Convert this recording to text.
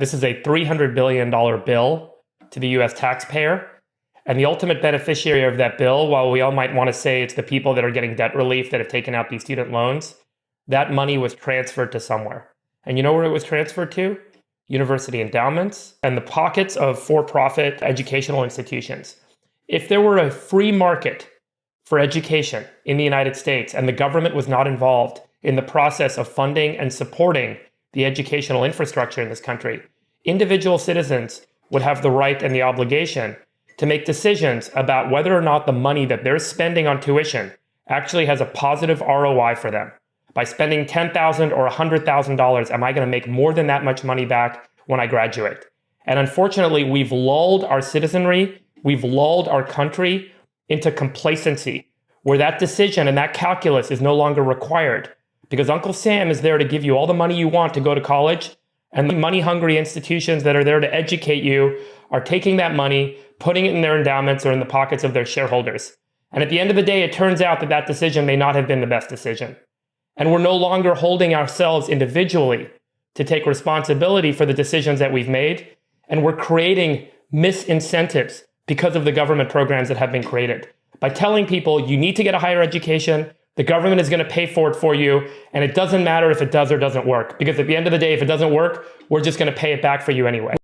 This is a $300 billion bill to the US taxpayer. And the ultimate beneficiary of that bill, while we all might want to say it's the people that are getting debt relief that have taken out these student loans, that money was transferred to somewhere. And you know where it was transferred to? University endowments and the pockets of for-profit educational institutions. If there were a free market for education in the United States and the government was not involved in the process of funding and supporting the educational infrastructure in this country, individual citizens would have the right and the obligation to make decisions about whether or not the money that they're spending on tuition actually has a positive ROI for them. By spending $10,000 or $100,000, am I going to make more than that much money back when I graduate? And unfortunately, we've lulled our citizenry, we've lulled our country into complacency, where that decision and that calculus is no longer required because Uncle Sam is there to give you all the money you want to go to college, and the money-hungry institutions that are there to educate you are taking that money, putting it in their endowments or in the pockets of their shareholders. And at the end of the day, it turns out that that decision may not have been the best decision. And we're no longer holding ourselves individually to take responsibility for the decisions that we've made. And we're creating misincentives because of the government programs that have been created. By telling people you need to get a higher education, the government is going to pay for it for you, and it doesn't matter if it does or doesn't work. Because at the end of the day, if it doesn't work, we're just going to pay it back for you anyway.